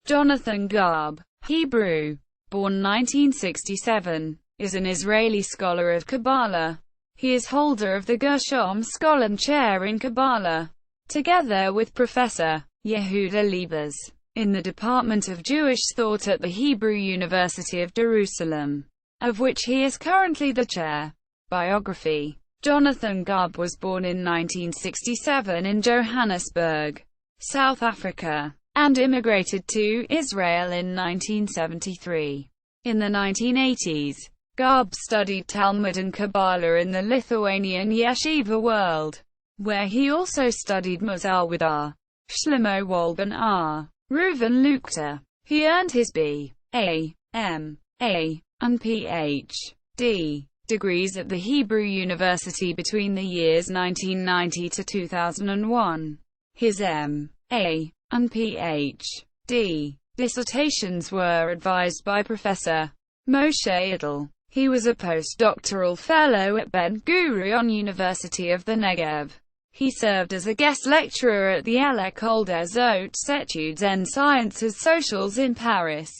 Jonathan Garb, Hebrew, born 1967, is an Israeli scholar of Kabbalah. He is holder of the Gershom Scholem Chair in Kabbalah, together with Professor Yehuda Liebes, in the Department of Jewish Thought at the Hebrew University of Jerusalem, of which he is currently the chair. Biography. Jonathan Garb was born in 1967 in Johannesburg, South Africa, and immigrated to Israel in 1973. In the 1980s, Garb studied Talmud and Kabbalah in the Lithuanian yeshiva world, where he also studied Muzal with R. Shlomo Wolben R. Reuven Lukter. He earned his B.A., M.A., and Ph.D. degrees at the Hebrew University between the years 1990 to 2001. His M.A. and Ph.D. dissertations were advised by Professor Moshe Idel. He was a postdoctoral fellow at Ben-Gurion University of the Negev. He served as a guest lecturer at the École des Hautes Études en Sciences Sociales in Paris.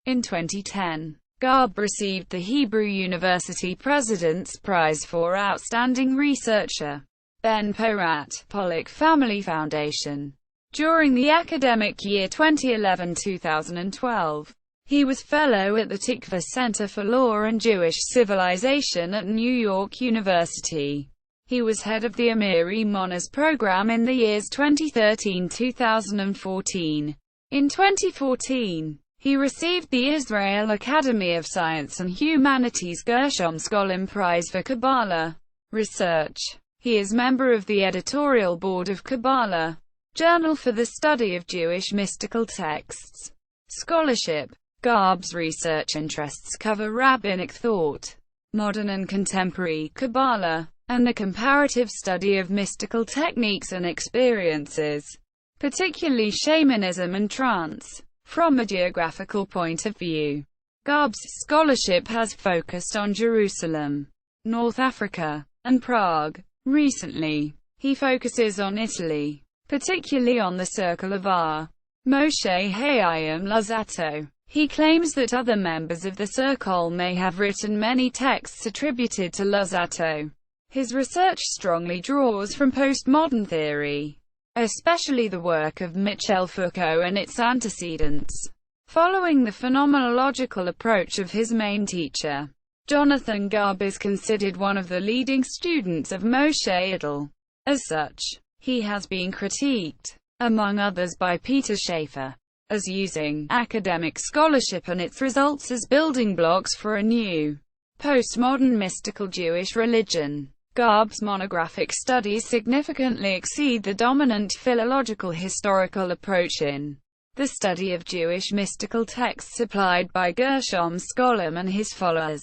In 2010, Garb received the Hebrew University President's Prize for Outstanding Researcher, Ben Porat, Pollock Family Foundation. During the academic year 2011-2012, he was fellow at the Tikva Center for Law and Jewish Civilization at New York University. He was head of the Amiri Honors program in the years 2013-2014. In 2014, he received the Israel Academy of Science and Humanities Gershom Scholem Prize for Kabbalah research. He is member of the editorial board of Kabbalah, Journal for the Study of Jewish Mystical Texts. Scholarship. Garb's research interests cover rabbinic thought, modern and contemporary Kabbalah, and the comparative study of mystical techniques and experiences, particularly shamanism and trance, from a geographical point of view. Garb's scholarship has focused on Jerusalem, North Africa, and Prague. Recently, he focuses on Italy, particularly on the Circle of R. Moshe Hayim Luzzatto. He claims that other members of the Circle may have written many texts attributed to Luzzatto. His research strongly draws from postmodern theory, especially the work of Michel Foucault and its antecedents, following the phenomenological approach of his main teacher. Jonathan Garb is considered one of the leading students of Moshe Idel. As such, he has been critiqued, among others by Peter Schaefer, as using academic scholarship and its results as building blocks for a new, postmodern mystical Jewish religion. Garb's monographic studies significantly exceed the dominant philological historical approach in the study of Jewish mystical texts applied by Gershom Scholem and his followers.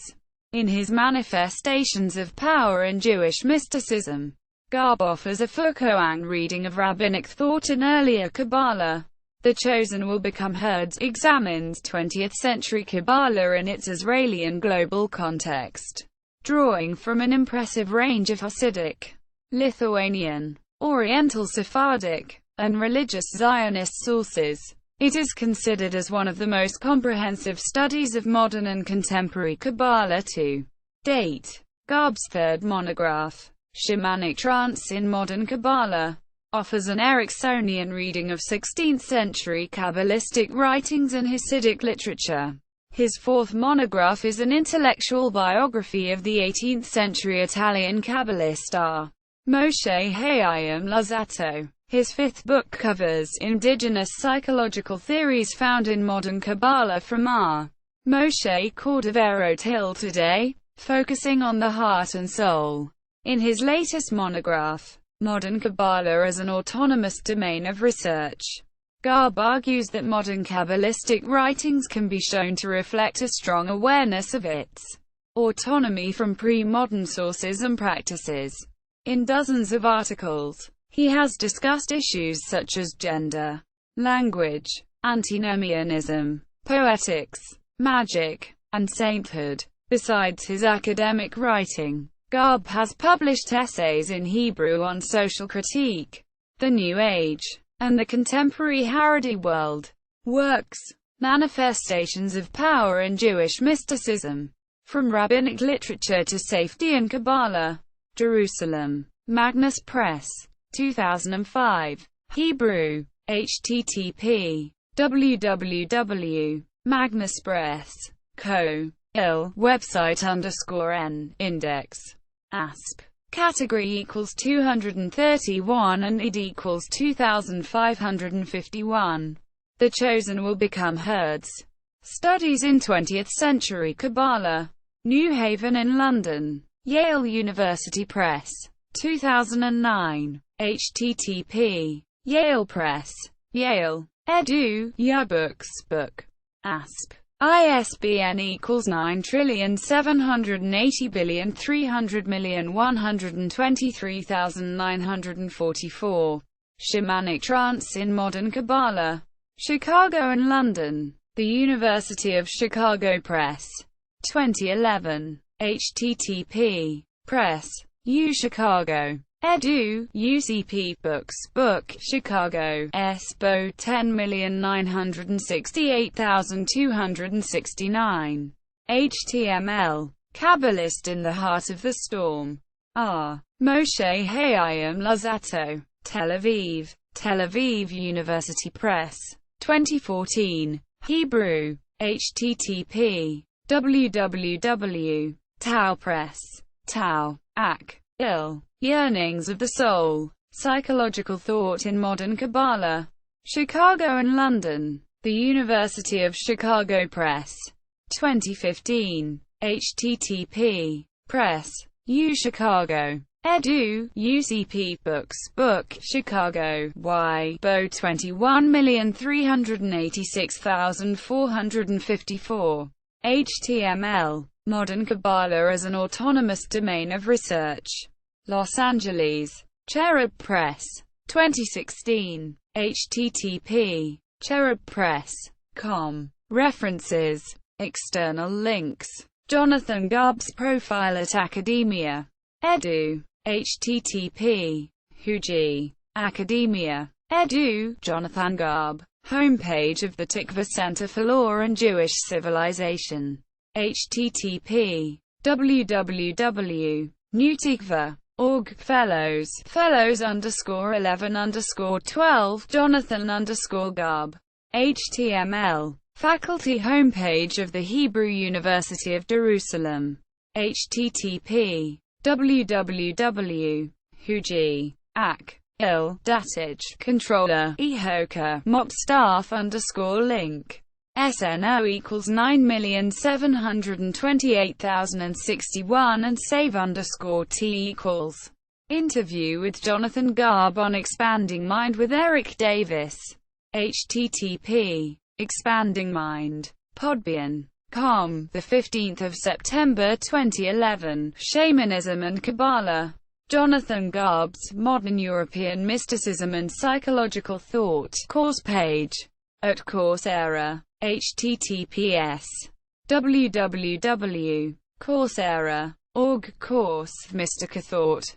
In his Manifestations of Power in Jewish Mysticism, Garb offers a Foucaultian reading of rabbinic thought in earlier Kabbalah. The Chosen Will Become Herds examines 20th-century Kabbalah in its Israeli and global context, drawing from an impressive range of Hasidic, Lithuanian, Oriental Sephardic, and religious Zionist sources. It is considered as one of the most comprehensive studies of modern and contemporary Kabbalah to date. Garb's third monograph, Shamanic Trance in Modern Kabbalah, offers an Ericksonian reading of 16th-century Kabbalistic writings and Hasidic literature. His fourth monograph is an intellectual biography of the 18th-century Italian Kabbalist R. Moshe Hayim Luzzatto. His fifth book covers indigenous psychological theories found in modern Kabbalah from R. Moshe Cordovero till today, focusing on the heart and soul. In his latest monograph, Modern Kabbalah as an Autonomous Domain of Research, Garb argues that modern Kabbalistic writings can be shown to reflect a strong awareness of its autonomy from pre-modern sources and practices. In dozens of articles, he has discussed issues such as gender, language, antinomianism, poetics, magic, and sainthood. Besides his academic writing, Garb has published essays in Hebrew on social critique, the New Age, and the contemporary Haredi world. Works. Manifestations of Power in Jewish Mysticism. From Rabbinic Literature to Safety in Kabbalah. Jerusalem. Magnus Press. 2005. Hebrew. http www. Magnus Press. Co. Il. Website _n. Index. ASP. Category equals 231 and id equals 2551. The Chosen Will Become Herds. Studies in 20th Century Kabbalah. New Haven in London. Yale University Press. 2009. http. Yale Press. Yale. Edu. Yearbooks. Book. ASP. ISBN equals 9780300123944. Shamanic Trance in Modern Kabbalah. Chicago and London. The University of Chicago Press. 2011. http. Press. U Chicago. Edu. UCP Books. Book. Chicago. SBO 10968269. HTML. Kabbalist in the Heart of the Storm. R. Moshe Hayayim Luzzatto. Tel Aviv. Tel Aviv University Press. 2014. Hebrew. http. www. Tau Press. Tau. Ak. Il. Yearnings of the Soul. Psychological Thought in Modern Kabbalah. Chicago and London. The University of Chicago Press. 2015. http. Press. U Chicago. Edu. UCP Books. Book. Chicago. Y. Bo 21386454. HTML. Modern Kabbalah as an autonomous domain of research. Los Angeles. Cherub Press. 2016. http. cherubpress.com. References. External links. Jonathan Garb's profile at Academia. Edu. http. Huji. Academia. Edu. Jonathan Garb. Homepage of the Tikva Center for Law and Jewish Civilization. http. www.newtikva.org. Fellows. Fellows_11_12. Jonathan_Garb. HTML. Faculty homepage of the Hebrew University of Jerusalem. http. www.huji.ac. Il. Datage. Controller. Ehoka. Mop staff _link. SNO equals 9,728,061 and save _T equals. Interview with Jonathan Garb on Expanding Mind with Eric Davis. http. Expanding Mind. Podbean.com. The 15th of September 2011. Shamanism and Kabbalah. Jonathan Garb's Modern European Mysticism and Psychological Thought. Course page. At Coursera. https. www.coursera.org. Course. Mystica Thought.